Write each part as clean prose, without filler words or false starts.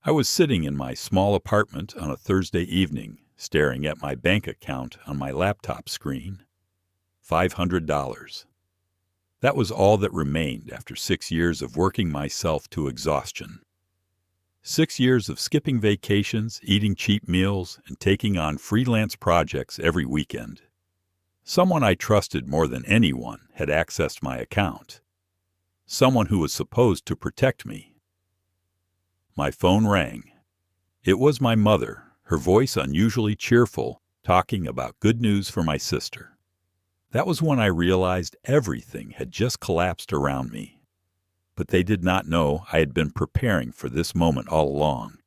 I was sitting in my small apartment on a Thursday evening, staring at my bank account on my laptop screen. $500. That was all that remained after 6 years of working myself to exhaustion. 6 years of skipping vacations, eating cheap meals, and taking on freelance projects every weekend. Someone I trusted more than anyone had accessed my account. Someone who was supposed to protect me. My phone rang. It was my mother, her voice unusually cheerful, talking about good news for my sister. That was when I realized everything had just collapsed around me. But they did not know I had been preparing for this moment all along.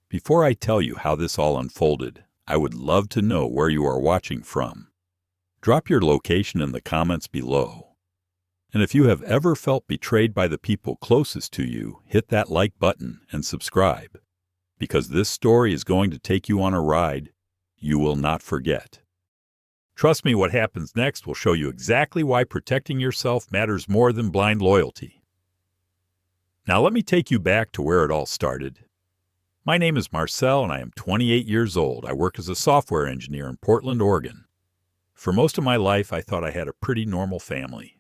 Before I tell you how this all unfolded, I would love to know where you are watching from. Drop your location in the comments below. And if you have ever felt betrayed by the people closest to you, hit that like button and subscribe, because this story is going to take you on a ride you will not forget. Trust me, what happens next will show you exactly why protecting yourself matters more than blind loyalty. Now let me take you back to where it all started. My name is Marcel and I am 28 years old. I work as a software engineer in Portland, Oregon. For most of my life, I thought I had a pretty normal family.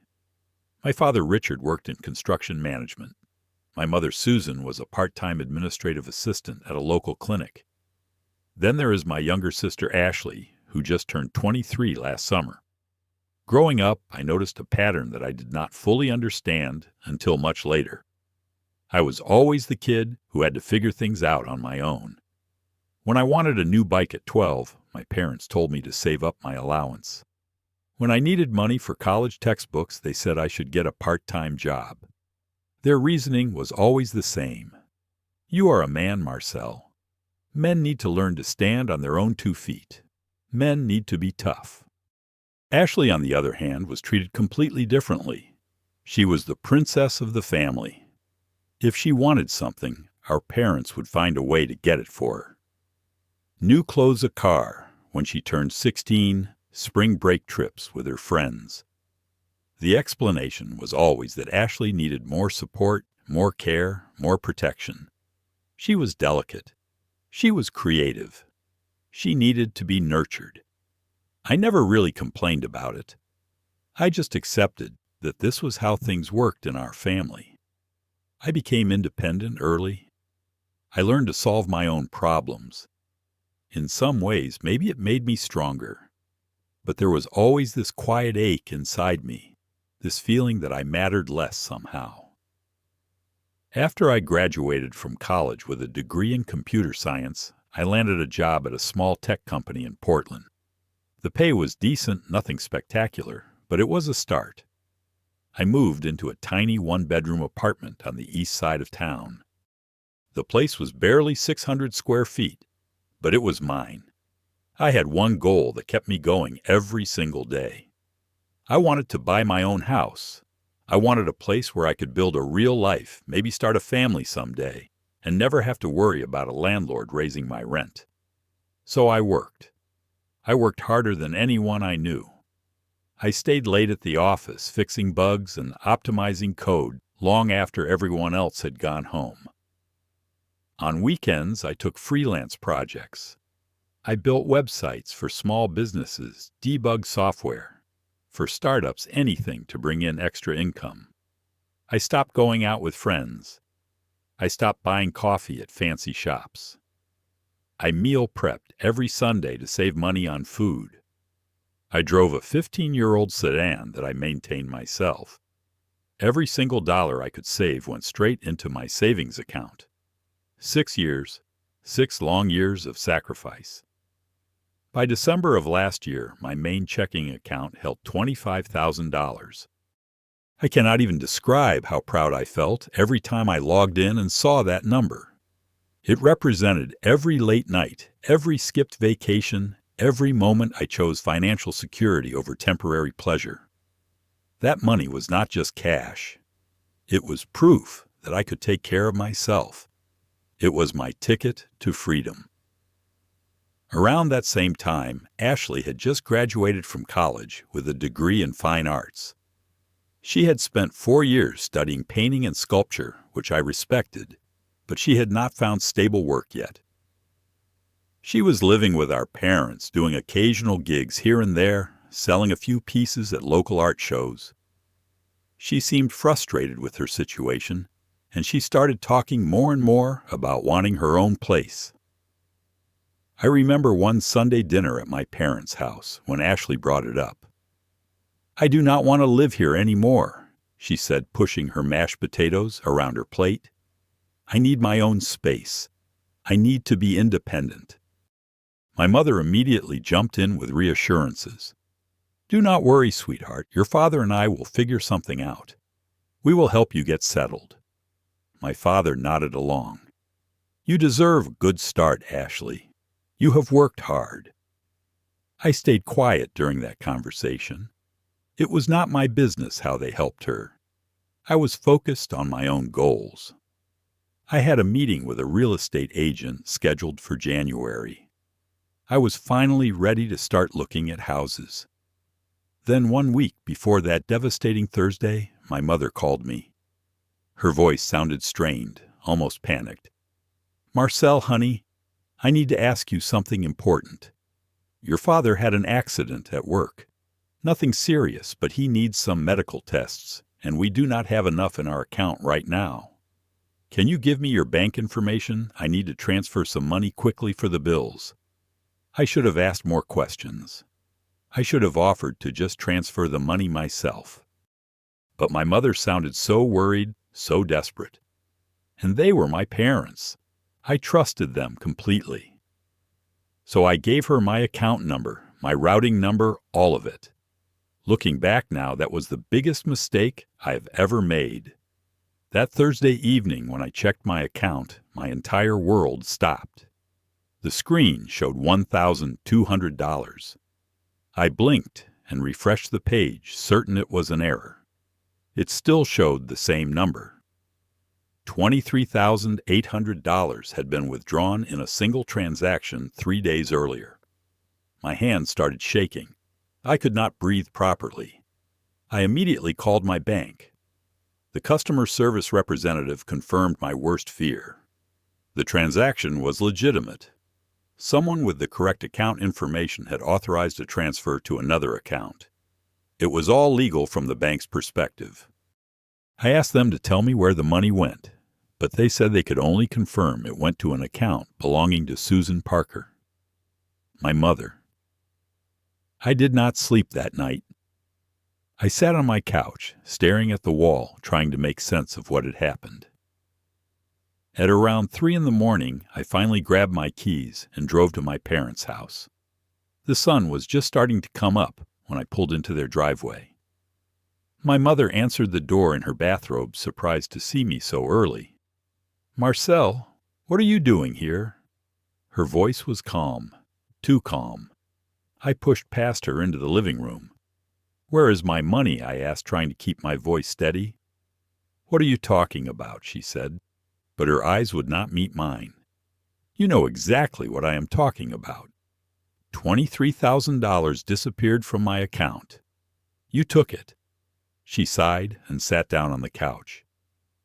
My father, Richard, worked in construction management. My mother, Susan, was a part-time administrative assistant at a local clinic. Then there is my younger sister, Ashley, who just turned 23 last summer. Growing up, I noticed a pattern that I did not fully understand until much later. I was always the kid who had to figure things out on my own. When I wanted a new bike at 12, my parents told me to save up my allowance. When I needed money for college textbooks, they said I should get a part-time job. Their reasoning was always the same. You are a man, Marcel. Men need to learn to stand on their own 2 feet. Men need to be tough. Ashley, on the other hand, was treated completely differently. She was the princess of the family. If she wanted something, our parents would find a way to get it for her. New clothes, a car. When she turned 16, spring break trips with her friends. The explanation was always that Ashley needed more support, more care, more protection. She was delicate. She was creative. She needed to be nurtured. I never really complained about it. I just accepted that this was how things worked in our family. I became independent early. I learned to solve my own problems. In some ways, maybe it made me stronger. But there was always this quiet ache inside me, this feeling that I mattered less somehow. After I graduated from college with a degree in computer science, I landed a job at a small tech company in Portland. The pay was decent, nothing spectacular, but it was a start. I moved into a tiny one-bedroom apartment on the east side of town. The place was barely 600 square feet, but it was mine. I had one goal that kept me going every single day. I wanted to buy my own house. I wanted a place where I could build a real life, maybe start a family someday, and never have to worry about a landlord raising my rent. So I worked. I worked harder than anyone I knew. I stayed late at the office, fixing bugs and optimizing code long after everyone else had gone home. On weekends, I took freelance projects. I built websites for small businesses, debugged software. For startups, anything to bring in extra income. I stopped going out with friends. I stopped buying coffee at fancy shops. I meal prepped every Sunday to save money on food. I drove a 15-year-old sedan that I maintained myself. Every single dollar I could save went straight into my savings account. 6 years, 6 long years of sacrifice. By December of last year, my main checking account held $25,000. I cannot even describe how proud I felt every time I logged in and saw that number. It represented every late night, every skipped vacation, every moment I chose financial security over temporary pleasure. That money was not just cash. It was proof that I could take care of myself. It was my ticket to freedom. Around that same time, Ashley had just graduated from college with a degree in fine arts. She had spent 4 years studying painting and sculpture, which I respected, but she had not found stable work yet. She was living with our parents, doing occasional gigs here and there, selling a few pieces at local art shows. She seemed frustrated with her situation, and she started talking more and more about wanting her own place. I remember one Sunday dinner at my parents' house when Ashley brought it up. "I do not want to live here anymore," she said, pushing her mashed potatoes around her plate. "I need my own space. I need to be independent." My mother immediately jumped in with reassurances. "Do not worry, sweetheart. Your father and I will figure something out. We will help you get settled." My father nodded along. "You deserve a good start, Ashley. You have worked hard." I stayed quiet during that conversation. It was not my business how they helped her. I was focused on my own goals. I had a meeting with a real estate agent scheduled for January. I was finally ready to start looking at houses. Then 1 week before that devastating Thursday, my mother called me. Her voice sounded strained, almost panicked. "Marcel, honey, I need to ask you something important. Your father had an accident at work. Nothing serious, but he needs some medical tests, and we do not have enough in our account right now. Can you give me your bank information? I need to transfer some money quickly for the bills." I should have asked more questions. I should have offered to just transfer the money myself. But my mother sounded so worried, so desperate. And they were my parents. I trusted them completely. So I gave her my account number, my routing number, all of it. Looking back now, that was the biggest mistake I have ever made. That Thursday evening when I checked my account, my entire world stopped. The screen showed $1,200. I blinked and refreshed the page, certain it was an error. It still showed the same number. $23,800 had been withdrawn in a single transaction 3 days earlier. My hands started shaking. I could not breathe properly. I immediately called my bank. The customer service representative confirmed my worst fear. The transaction was legitimate. Someone with the correct account information had authorized a transfer to another account. It was all legal from the bank's perspective. I asked them to tell me where the money went, but they said they could only confirm it went to an account belonging to Susan Parker, my mother. I did not sleep that night. I sat on my couch, staring at the wall, trying to make sense of what had happened. At around 3 a.m, I finally grabbed my keys and drove to my parents' house. The sun was just starting to come up when I pulled into their driveway. My mother answered the door in her bathrobe, surprised to see me so early. "Marcel, what are you doing here?" Her voice was calm, too calm. I pushed past her into the living room. "Where is my money?" I asked, trying to keep my voice steady. "What are you talking about?" she said, but her eyes would not meet mine. "You know exactly what I am talking about. $23,000 disappeared from my account. You took it." She sighed and sat down on the couch.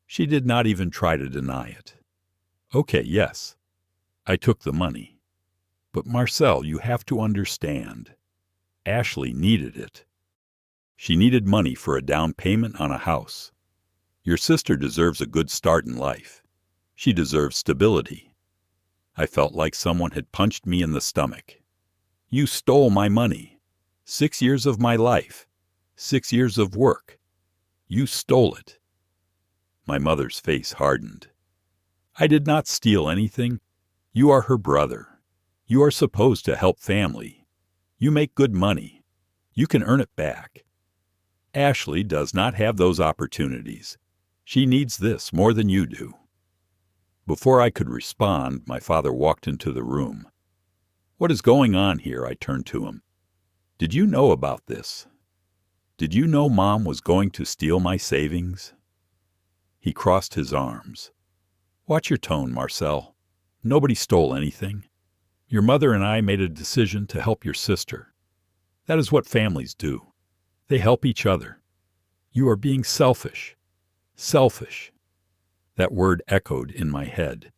She did not even try to deny it. "Okay, yes, I took the money. But Marcel, you have to understand. Ashley needed it. She needed money for a down payment on a house. Your sister deserves a good start in life. She deserves stability." I felt like someone had punched me in the stomach. "You stole my money. 6 years of my life. 6 years of work. You stole it." My mother's face hardened. "I did not steal anything. You are her brother. You are supposed to help family. You make good money. You can earn it back. Ashley does not have those opportunities. She needs this more than you do." Before I could respond, my father walked into the room. "What is going on here?" I turned to him. "Did you know about this? Did you know Mom was going to steal my savings?" He crossed his arms. "Watch your tone, Marcel. Nobody stole anything. Your mother and I made a decision to help your sister. That is what families do. They help each other. You are being selfish. Selfish." That word echoed in my head.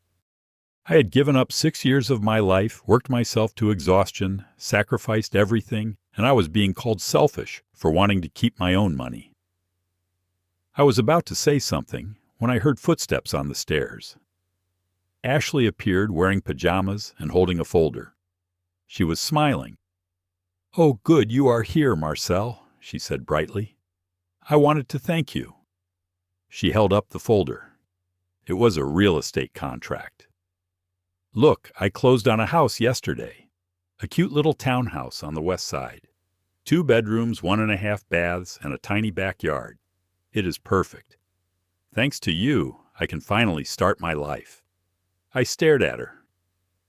I had given up 6 years of my life, worked myself to exhaustion, sacrificed everything, and I was being called selfish for wanting to keep my own money. I was about to say something when I heard footsteps on the stairs. Ashley appeared wearing pajamas and holding a folder. She was smiling. "Oh, good, you are here, Marcel," she said brightly. "I wanted to thank you." She held up the folder. It was a real estate contract. "Look, I closed on a house yesterday. A cute little townhouse on the west side. 2 bedrooms, 1.5 baths, and a tiny backyard. It is perfect. Thanks to you, I can finally start my life." I stared at her.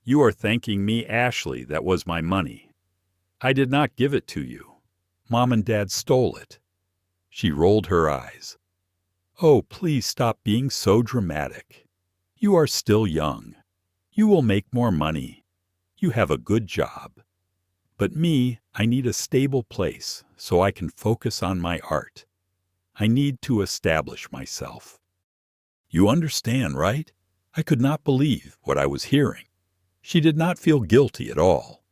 "You are thanking me, Ashley. That was my money. I did not give it to you. Mom and Dad stole it." She rolled her eyes. "Oh, please stop being so dramatic. You are still young. You will make more money. You have a good job. But me, I need a stable place so I can focus on my art. I need to establish myself." You understand, right? I could not believe what I was hearing. She did not feel guilty at all.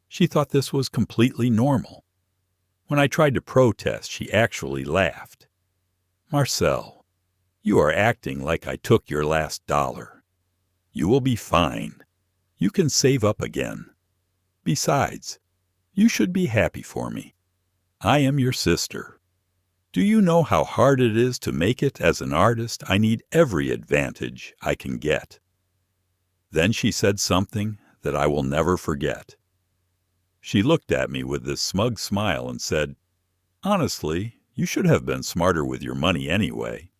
She thought this was completely normal. When I tried to protest, she actually laughed. "Marcel, you are acting like I took your last dollar. You will be fine. You can save up again. Besides, you should be happy for me. I am your sister. Do you know how hard it is to make it as an artist? I need every advantage I can get." Then she said something that I will never forget. She looked at me with this smug smile and said, "Honestly, you should have been smarter with your money anyway.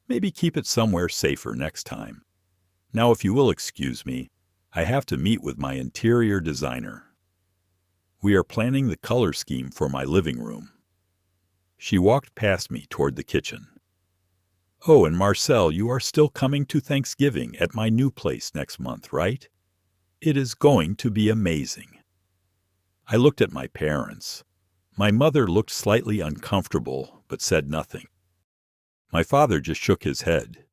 Maybe keep it somewhere safer next time. Now, if you will excuse me, I have to meet with my interior designer. We are planning the color scheme for my living room." She walked past me toward the kitchen. "Oh, and Marcel, you are still coming to Thanksgiving at my new place next month, right? It is going to be amazing." I looked at my parents. My mother looked slightly uncomfortable, but said nothing. My father just shook his head.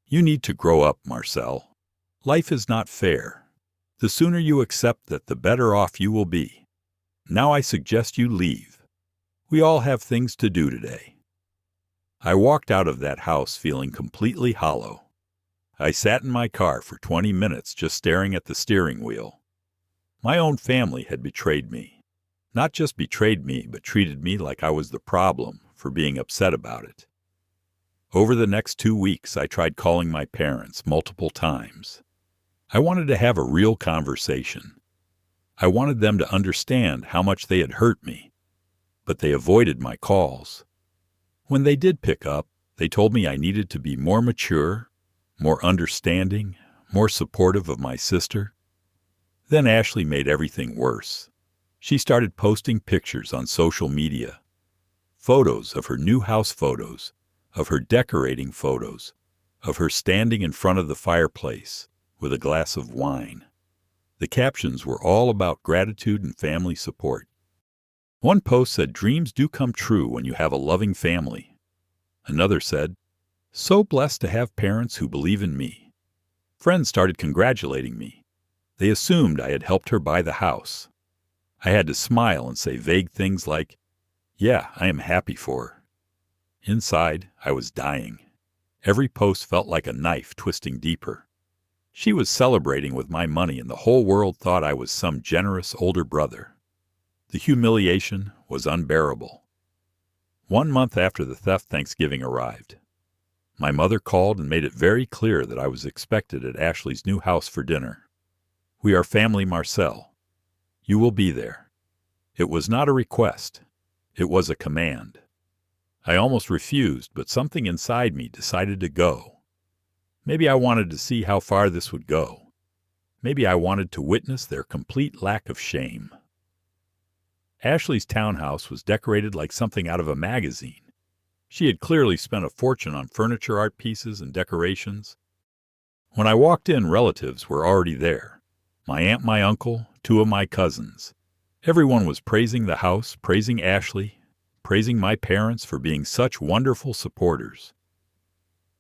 "You need to grow up, Marcel. Life is not fair. The sooner you accept that, the better off you will be. Now I suggest you leave. We all have things to do today." I walked out of that house feeling completely hollow. I sat in my car for 20 minutes just staring at the steering wheel. My own family had betrayed me. Not just betrayed me, but treated me like I was the problem for being upset about it. Over the next 2 weeks, I tried calling my parents multiple times. I wanted to have a real conversation. I wanted them to understand how much they had hurt me, but they avoided my calls. When they did pick up, they told me I needed to be more mature, more understanding, more supportive of my sister. Then Ashley made everything worse. She started posting pictures on social media. Photos of her new house photos, of her decorating photos, of her standing in front of the fireplace with a glass of wine. The captions were all about gratitude and family support. One post said, "Dreams do come true when you have a loving family." Another said, "So blessed to have parents who believe in me." Friends started congratulating me. They assumed I had helped her buy the house. I had to smile and say vague things like, "Yeah, I am happy for her." Inside, I was dying. Every post felt like a knife twisting deeper. She was celebrating with my money, and the whole world thought I was some generous older brother. The humiliation was unbearable. 1 month after the theft, Thanksgiving arrived. My mother called and made it very clear that I was expected at Ashley's new house for dinner. "We are family, Marcel. You will be there." It was not a request. It was a command. I almost refused, but something inside me decided to go. Maybe I wanted to see how far this would go. Maybe I wanted to witness their complete lack of shame. Ashley's townhouse was decorated like something out of a magazine. She had clearly spent a fortune on furniture, art pieces, and decorations. When I walked in, relatives were already there. My aunt, my uncle, 2 of my cousins. Everyone was praising the house, praising Ashley, praising my parents for being such wonderful supporters.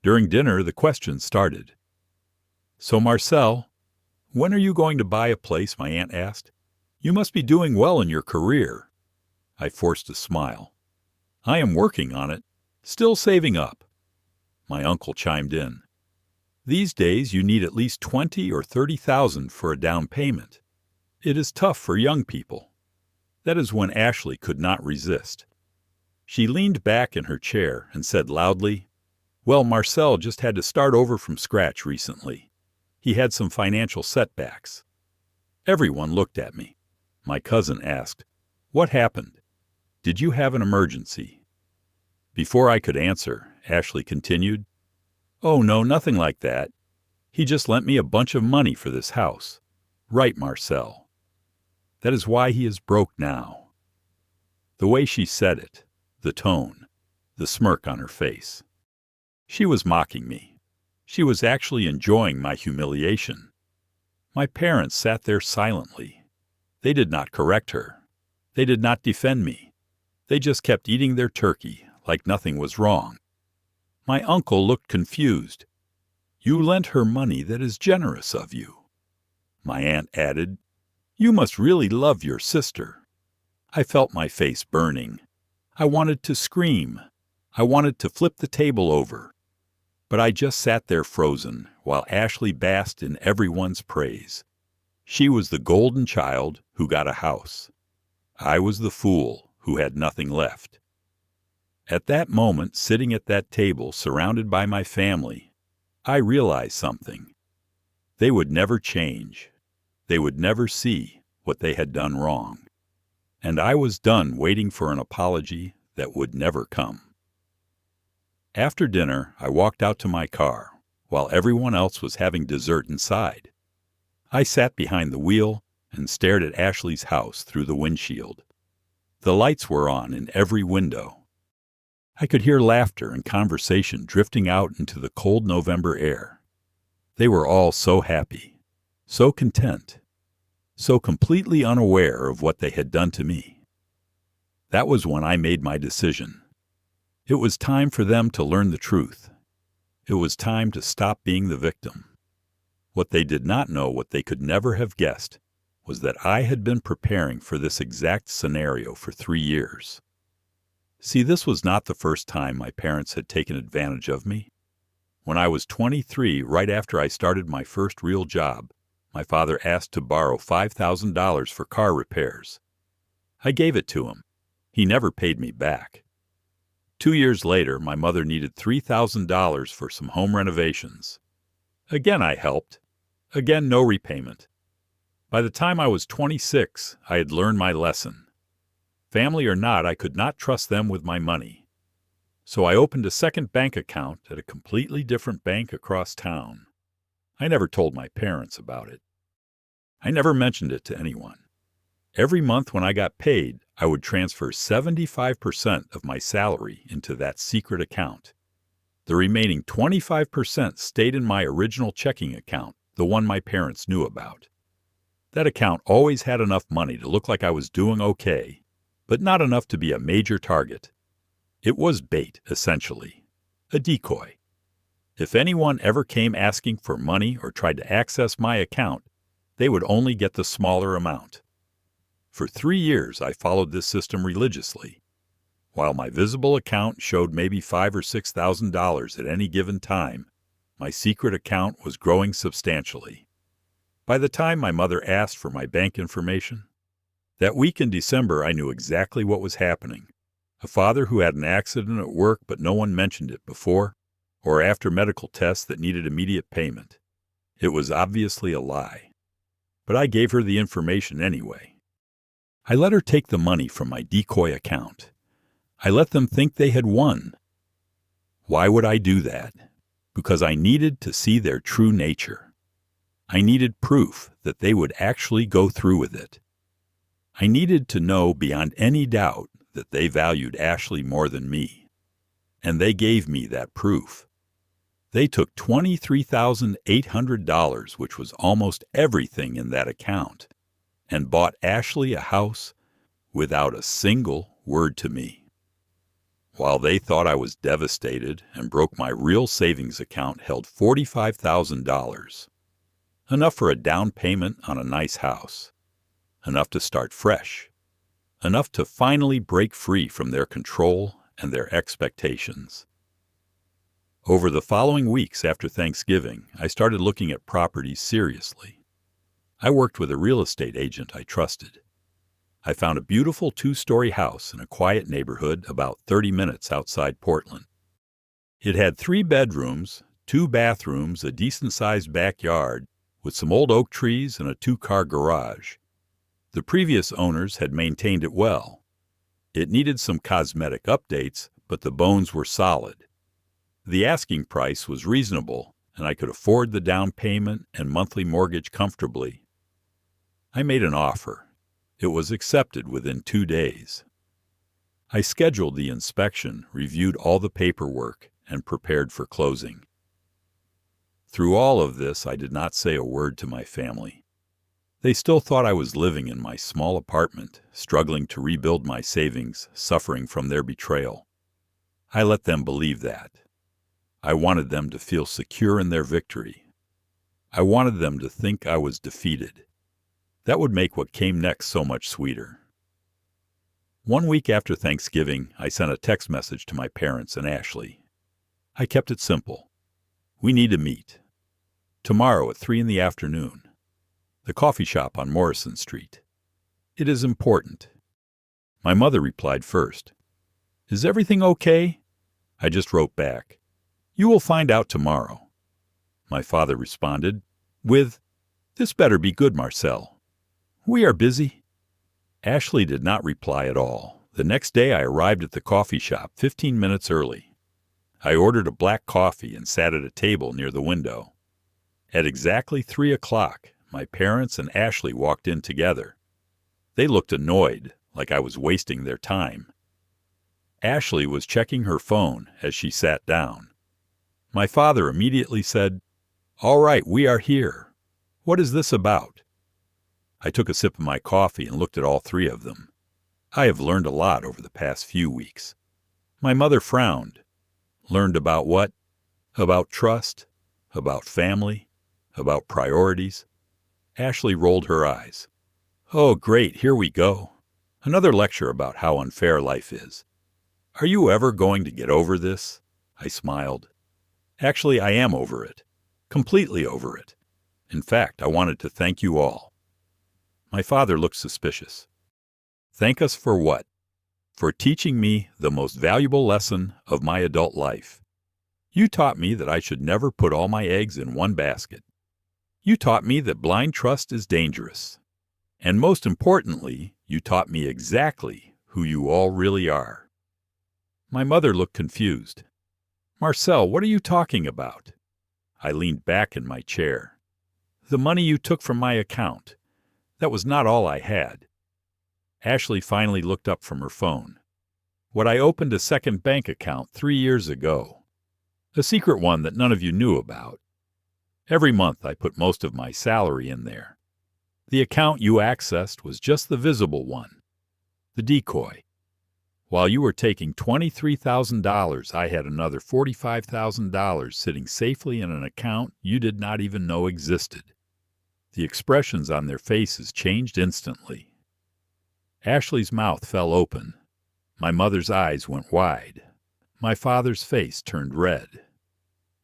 During dinner, the questions started. "So, Marcel, when are you going to buy a place?" my aunt asked. "You must be doing well in your career." I forced a smile. "I am working on it, still saving up." My uncle chimed in. "These days you need at least 20 or 30,000 for a down payment. It is tough for young people." That is when Ashley could not resist. She leaned back in her chair and said loudly, "Well, Marcel just had to start over from scratch recently. He had some financial setbacks." Everyone looked at me. My cousin asked, "What happened? Did you have an emergency?" Before I could answer, Ashley continued, "Oh, no, nothing like that. He just lent me a bunch of money for this house. Right, Marcel. That is why he is broke now." The way she said it, the tone, the smirk on her face. She was mocking me. She was actually enjoying my humiliation. My parents sat there silently. They did not correct her. They did not defend me. They just kept eating their turkey like nothing was wrong. My uncle looked confused. "You lent her money. That is generous of you." My aunt added, "You must really love your sister." I felt my face burning. I wanted to scream. I wanted to flip the table over. But I just sat there frozen while Ashley basked in everyone's praise. She was the golden child who got a house. I was the fool who had nothing left. At that moment, sitting at that table surrounded by my family, I realized something. They would never change. They would never see what they had done wrong. And I was done waiting for an apology that would never come. After dinner, I walked out to my car, while everyone else was having dessert inside. I sat behind the wheel and stared at Ashley's house through the windshield. The lights were on in every window. I could hear laughter and conversation drifting out into the cold November air. They were all so happy, so content, so completely unaware of what they had done to me. That was when I made my decision. It was time for them to learn the truth. It was time to stop being the victim. What they did not know, what they could never have guessed, was that I had been preparing for this exact scenario for 3 years. See, this was not the first time my parents had taken advantage of me. When I was 23, right after I started my first real job, my father asked to borrow $5,000 for car repairs. I gave it to him. He never paid me back. 2 years later, my mother needed $3,000 for some home renovations. Again I helped. Again no repayment. By the time I was 26, I had learned my lesson. Family or not, I could not trust them with my money. So I opened a second bank account at a completely different bank across town. I never told my parents about it. I never mentioned it to anyone. Every month when I got paid, I would transfer 75% of my salary into that secret account. The remaining 25% stayed in my original checking account, the one my parents knew about. That account always had enough money to look like I was doing okay, but not enough to be a major target. It was bait, essentially, a decoy. If anyone ever came asking for money or tried to access my account, they would only get the smaller amount. For 3 years, I followed this system religiously. While my visible account showed maybe $5,000 or $6,000 at any given time, my secret account was growing substantially. By the time my mother asked for my bank information, that week in December I knew exactly what was happening. A father who had an accident at work but no one mentioned it before or after medical tests that needed immediate payment. It was obviously a lie. But I gave her the information anyway. I let her take the money from my decoy account. I let them think they had won. Why would I do that? Because I needed to see their true nature. I needed proof that they would actually go through with it. I needed to know beyond any doubt that they valued Ashley more than me. And they gave me that proof. They took $23,800, which was almost everything in that account, and bought Ashley a house without a single word to me. While they thought I was devastated and broke, my real savings account held $45,000. Enough for a down payment on a nice house. Enough to start fresh. Enough to finally break free from their control and their expectations. Over the following weeks after Thanksgiving, I started looking at properties seriously. I worked with a real estate agent I trusted. I found a beautiful 2-story house in a quiet neighborhood about 30 minutes outside Portland. It had 3 bedrooms, 2 bathrooms, a decent-sized backyard, with some old oak trees and a 2-car garage. The previous owners had maintained it well. It needed some cosmetic updates, but the bones were solid. The asking price was reasonable, and I could afford the down payment and monthly mortgage comfortably. I made an offer. It was accepted within 2 days. I scheduled the inspection, reviewed all the paperwork, and prepared for closing. Through all of this, I did not say a word to my family. They still thought I was living in my small apartment, struggling to rebuild my savings, suffering from their betrayal. I let them believe that. I wanted them to feel secure in their victory. I wanted them to think I was defeated. That would make what came next so much sweeter. 1 week after Thanksgiving, I sent a text message to my parents and Ashley. I kept it simple. We need to meet. Tomorrow at 3 p.m. The coffee shop on Morrison Street. It is important. My mother replied first. Is everything okay? I just wrote back. You will find out tomorrow. My father responded with, This better be good, Marcel. We are busy. Ashley did not reply at all. The next day I arrived at the coffee shop 15 minutes early. I ordered a black coffee and sat at a table near the window. At exactly 3 o'clock, my parents and Ashley walked in together. They looked annoyed, like I was wasting their time. Ashley was checking her phone as she sat down. My father immediately said, All right, we are here. What is this about? I took a sip of my coffee and looked at all 3 of them. I have learned a lot over the past few weeks. My mother frowned. Learned about what? About trust, about family, about priorities. Ashley rolled her eyes. Oh, great, here we go. Another lecture about how unfair life is. Are you ever going to get over this? I smiled. Actually, I am over it. Completely over it. In fact, I wanted to thank you all. My father looked suspicious. Thank us for what? For teaching me the most valuable lesson of my adult life. You taught me that I should never put all my eggs in one basket. You taught me that blind trust is dangerous. And most importantly, you taught me exactly who you all really are. My mother looked confused. Marcel, what are you talking about? I leaned back in my chair. The money you took from my account. That was not all I had. Ashley finally looked up from her phone. What I opened a second bank account 3 years ago. A secret one that none of you knew about. Every month I put most of my salary in there. The account you accessed was just the visible one. The decoy. While you were taking $23,000, I had another $45,000 sitting safely in an account you did not even know existed. The expressions on their faces changed instantly. Ashley's mouth fell open. My mother's eyes went wide. My father's face turned red.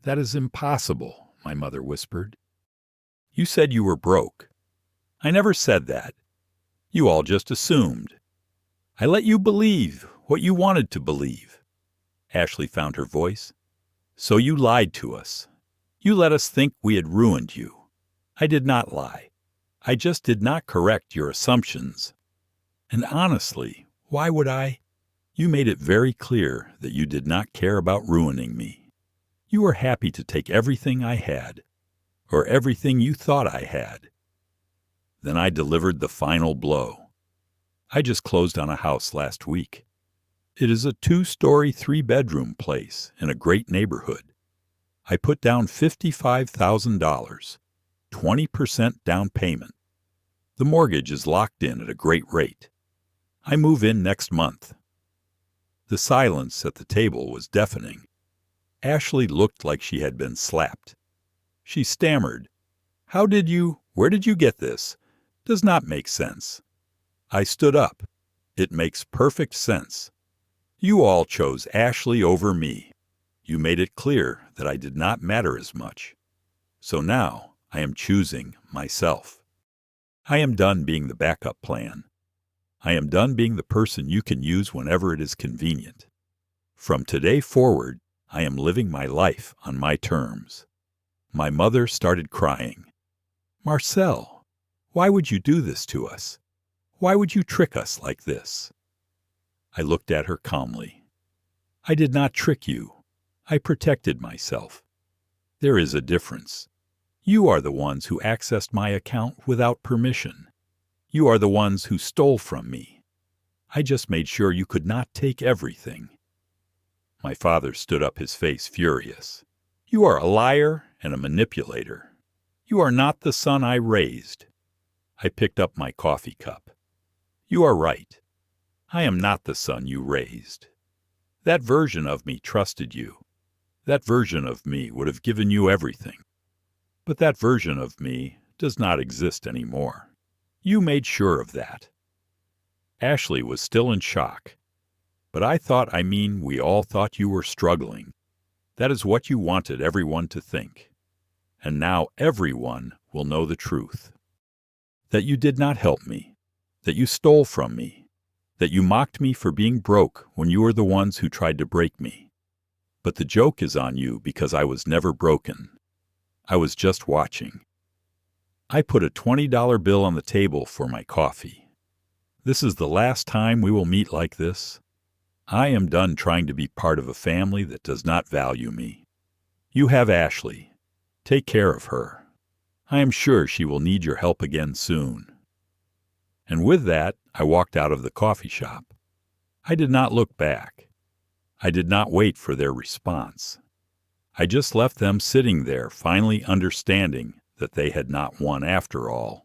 That is impossible, my mother whispered. You said you were broke. I never said that. You all just assumed. I let you believe what you wanted to believe. Ashley found her voice. So you lied to us. You let us think we had ruined you. I did not lie. I just did not correct your assumptions. And honestly, why would I? You made it very clear that you did not care about ruining me. You were happy to take everything I had, or everything you thought I had. Then I delivered the final blow. I just closed on a house last week. It is a 2-story, 3-bedroom place in a great neighborhood. I put down $55,000, 20% down payment. The mortgage is locked in at a great rate. I move in next month. The silence at the table was deafening. Ashley looked like she had been slapped. She stammered, Where did you get this? Does not make sense. I stood up. It makes perfect sense. You all chose Ashley over me. You made it clear that I did not matter as much. So now I am choosing myself. I am done being the backup plan. I am done being the person you can use whenever it is convenient. From today forward, I am living my life on my terms. My mother started crying. Marcel, why would you do this to us? Why would you trick us like this? I looked at her calmly. I did not trick you. I protected myself. There is a difference. You are the ones who accessed my account without permission. You are the ones who stole from me. I just made sure you could not take everything. My father stood up, his face furious. You are a liar and a manipulator. You are not the son I raised. I picked up my coffee cup. You are right. I am not the son you raised. That version of me trusted you. That version of me would have given you everything. But that version of me does not exist anymore. You made sure of that. Ashley was still in shock. But we all thought you were struggling. That is what you wanted everyone to think. And now everyone will know the truth. That you did not help me. That you stole from me. That you mocked me for being broke when you were the ones who tried to break me. But the joke is on you because I was never broken. I was just watching. I put a $20 bill on the table for my coffee. This is the last time we will meet like this. I am done trying to be part of a family that does not value me. You have Ashley. Take care of her. I am sure she will need your help again soon. And with that, I walked out of the coffee shop. I did not look back. I did not wait for their response. I just left them sitting there, finally understanding that they had not won after all.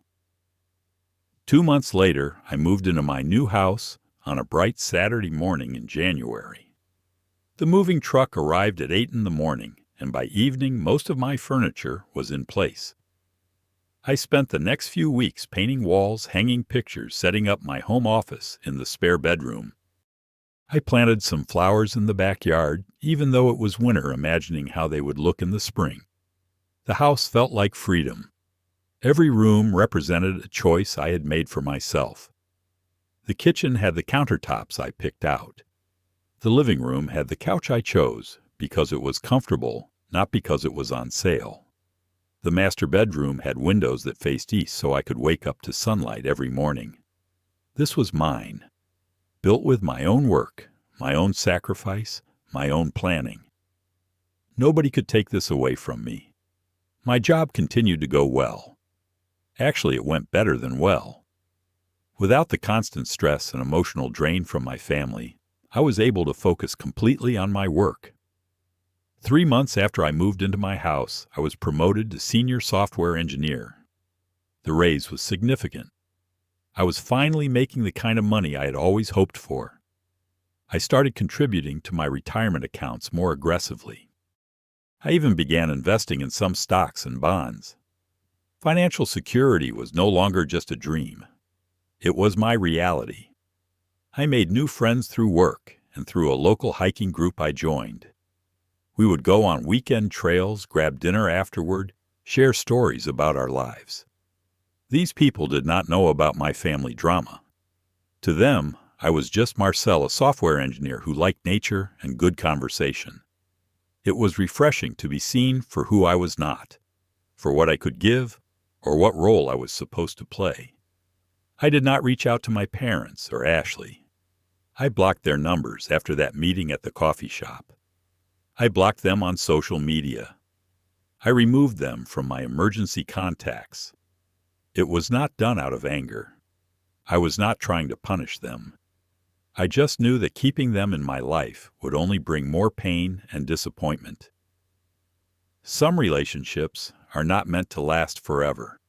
2 months later, I moved into my new house on a bright Saturday morning in January. The moving truck arrived at 8 a.m, and by evening most of my furniture was in place. I spent the next few weeks painting walls, hanging pictures, setting up my home office in the spare bedroom. I planted some flowers in the backyard, even though it was winter, imagining how they would look in the spring. The house felt like freedom. Every room represented a choice I had made for myself. The kitchen had the countertops I picked out. The living room had the couch I chose because it was comfortable, not because it was on sale. The master bedroom had windows that faced east so I could wake up to sunlight every morning. This was mine, built with my own work, my own sacrifice, my own planning. Nobody could take this away from me. My job continued to go well. Actually, it went better than well. Without the constant stress and emotional drain from my family, I was able to focus completely on my work. 3 months after I moved into my house, I was promoted to senior software engineer. The raise was significant. I was finally making the kind of money I had always hoped for. I started contributing to my retirement accounts more aggressively. I even began investing in some stocks and bonds. Financial security was no longer just a dream. It was my reality. I made new friends through work and through a local hiking group I joined. We would go on weekend trails, grab dinner afterward, share stories about our lives. These people did not know about my family drama. To them, I was just Marcel, a software engineer who liked nature and good conversation. It was refreshing to be seen for who I was not, for what I could give, or what role I was supposed to play. I did not reach out to my parents or Ashley. I blocked their numbers after that meeting at the coffee shop. I blocked them on social media. I removed them from my emergency contacts. It was not done out of anger. I was not trying to punish them. I just knew that keeping them in my life would only bring more pain and disappointment. Some relationships are not meant to last forever.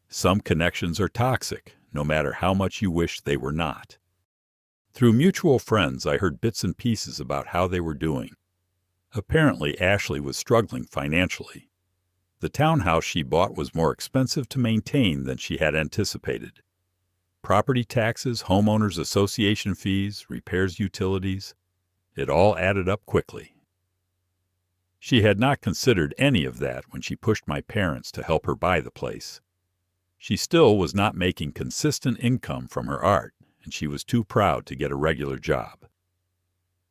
Some connections are toxic, no matter how much you wish they were not. Through mutual friends, I heard bits and pieces about how they were doing. Apparently, Ashley was struggling financially. The townhouse she bought was more expensive to maintain than she had anticipated. Property taxes, homeowners association fees, repairs, utilities, it all added up quickly. She had not considered any of that when she pushed my parents to help her buy the place. She still was not making consistent income from her art, and she was too proud to get a regular job.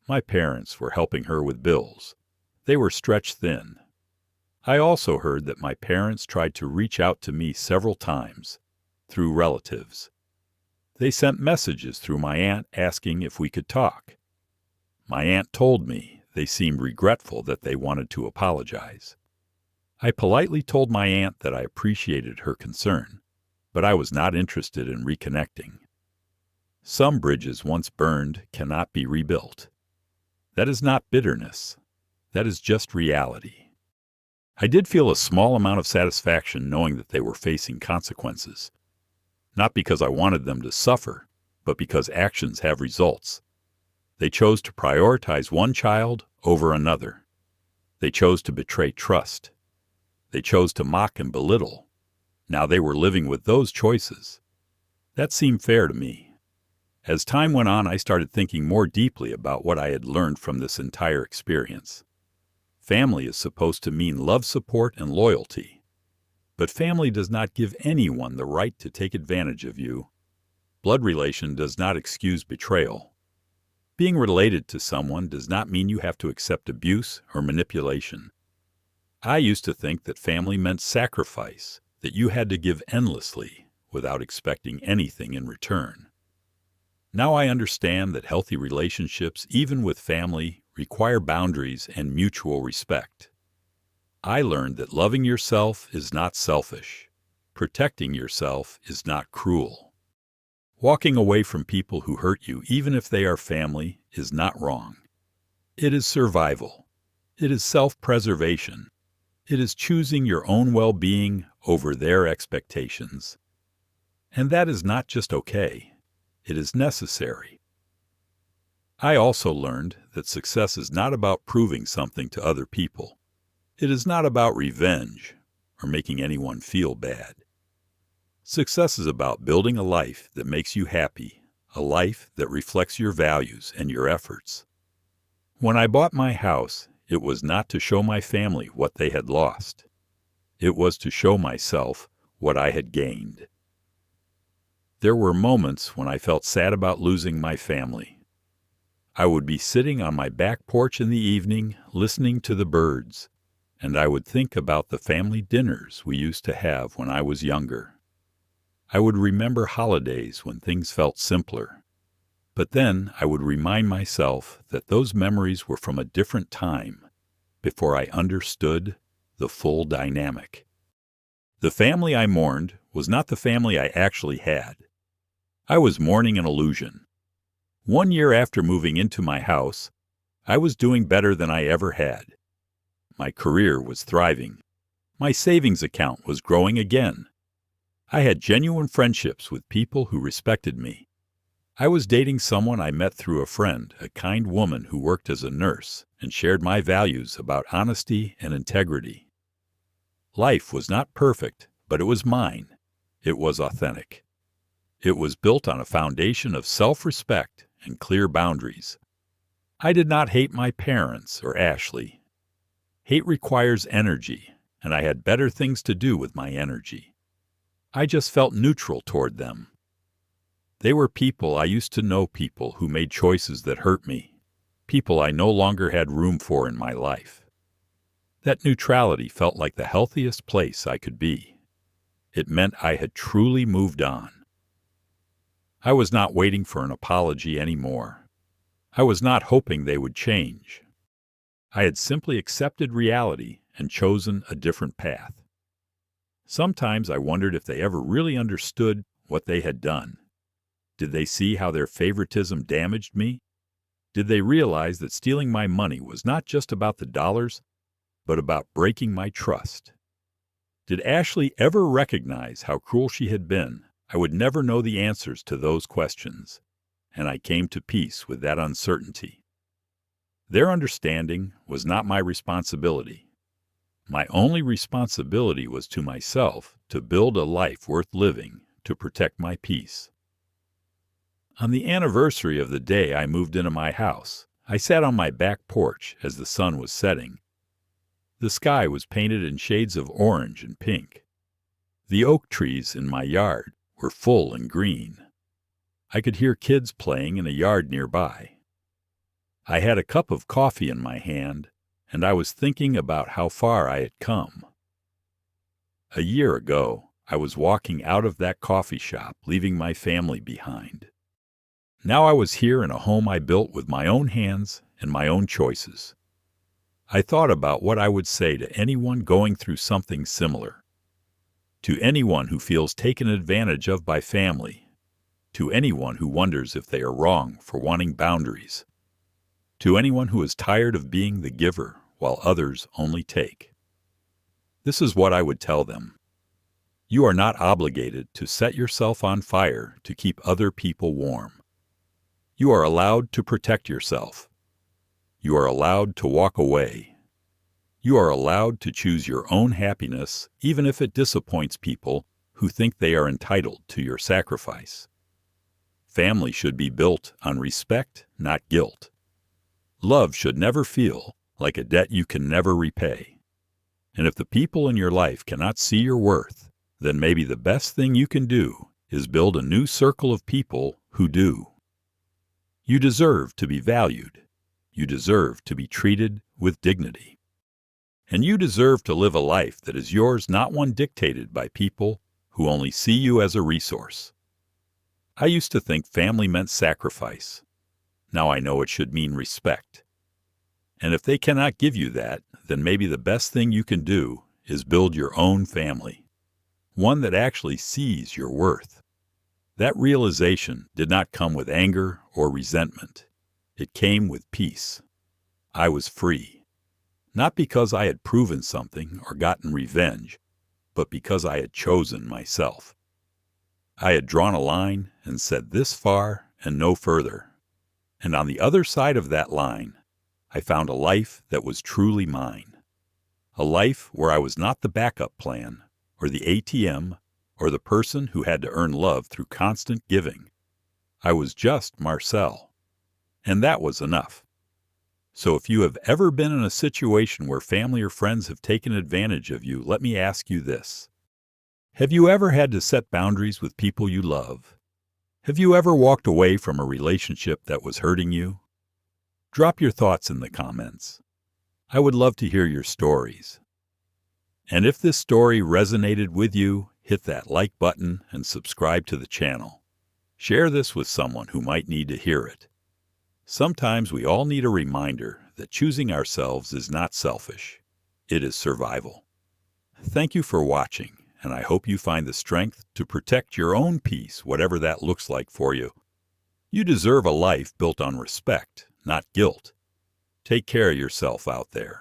My parents were helping her with bills. They were stretched thin. I also heard that my parents tried to reach out to me several times, through relatives. They sent messages through my aunt asking if we could talk. My aunt told me they seemed regretful that they wanted to apologize. I politely told my aunt that I appreciated her concern, but I was not interested in reconnecting. Some bridges once burned cannot be rebuilt. That is not bitterness. That is just reality. I did feel a small amount of satisfaction knowing that they were facing consequences. Not because I wanted them to suffer, but because actions have results. They chose to prioritize one child over another. They chose to betray trust. They chose to mock and belittle. Now they were living with those choices. That seemed fair to me. As time went on, I started thinking more deeply about what I had learned from this entire experience. Family is supposed to mean love, support, and loyalty. But family does not give anyone the right to take advantage of you. Blood relation does not excuse betrayal. Being related to someone does not mean you have to accept abuse or manipulation. I used to think that family meant sacrifice, that you had to give endlessly without expecting anything in return. Now I understand that healthy relationships, even with family, require boundaries and mutual respect. I learned that loving yourself is not selfish. Protecting yourself is not cruel. Walking away from people who hurt you, even if they are family, is not wrong. It is survival. It is self-preservation. It is choosing your own well-being over their expectations. And that is not just okay. It is necessary. I also learned that success is not about proving something to other people. It is not about revenge or making anyone feel bad. Success is about building a life that makes you happy, a life that reflects your values and your efforts. When I bought my house, it was not to show my family what they had lost. It was to show myself what I had gained. There were moments when I felt sad about losing my family. I would be sitting on my back porch in the evening, listening to the birds, and I would think about the family dinners we used to have when I was younger. I would remember holidays when things felt simpler. But then I would remind myself that those memories were from a different time, before I understood the full dynamic. The family I mourned was not the family I actually had. I was mourning an illusion. 1 year after moving into my house, I was doing better than I ever had. My career was thriving. My savings account was growing again. I had genuine friendships with people who respected me. I was dating someone I met through a friend, a kind woman who worked as a nurse and shared my values about honesty and integrity. Life was not perfect, but it was mine. It was authentic. It was built on a foundation of self-respect and clear boundaries. I did not hate my parents or Ashley. Hate requires energy, and I had better things to do with my energy. I just felt neutral toward them. They were people I used to know, people who made choices that hurt me, people I no longer had room for in my life. That neutrality felt like the healthiest place I could be. It meant I had truly moved on. I was not waiting for an apology anymore. I was not hoping they would change. I had simply accepted reality and chosen a different path. Sometimes I wondered if they ever really understood what they had done. Did they see how their favoritism damaged me? Did they realize that stealing my money was not just about the dollars, but about breaking my trust? Did Ashley ever recognize how cruel she had been? I would never know the answers to those questions. and I came to peace with that uncertainty. Their understanding was not my responsibility. My only responsibility was to myself to build a life worth living to protect my peace. On the anniversary of the day I moved into my house, I sat on my back porch as the sun was setting. The sky was painted in shades of orange and pink. The oak trees in my yard were full and green. I could hear kids playing in a yard nearby. I had a cup of coffee in my hand, and I was thinking about how far I had come. A year ago, I was walking out of that coffee shop, leaving my family behind. Now I was here in a home I built with my own hands and my own choices. I thought about what I would say to anyone going through something similar. To anyone who feels taken advantage of by family. To anyone who wonders if they are wrong for wanting boundaries. To anyone who is tired of being the giver while others only take. This is what I would tell them. You are not obligated to set yourself on fire to keep other people warm. You are allowed to protect yourself. You are allowed to walk away. You are allowed to choose your own happiness, even if it disappoints people who think they are entitled to your sacrifice. Family should be built on respect, not guilt. Love should never feel like a debt you can never repay. And if the people in your life cannot see your worth, then maybe the best thing you can do is build a new circle of people who do. You deserve to be valued. You deserve to be treated with dignity. And you deserve to live a life that is yours, not one dictated by people who only see you as a resource. I used to think family meant sacrifice. Now I know it should mean respect. And if they cannot give you that, then maybe the best thing you can do is build your own family. One that actually sees your worth. That realization did not come with anger or resentment. It came with peace. I was free. Not because I had proven something or gotten revenge, but because I had chosen myself. I had drawn a line and said this far and no further. And on the other side of that line, I found a life that was truly mine. A life where I was not the backup plan, or the ATM, or the person who had to earn love through constant giving. I was just Marcel. And that was enough. So if you have ever been in a situation where family or friends have taken advantage of you, let me ask you this. Have you ever had to set boundaries with people you love? Have you ever walked away from a relationship that was hurting you? Drop your thoughts in the comments. I would love to hear your stories. And if this story resonated with you, hit that like button and subscribe to the channel. Share this with someone who might need to hear it. Sometimes we all need a reminder that choosing ourselves is not selfish. It is survival. Thank you for watching, and I hope you find the strength to protect your own peace, whatever that looks like for you. You deserve a life built on respect, not guilt. Take care of yourself out there.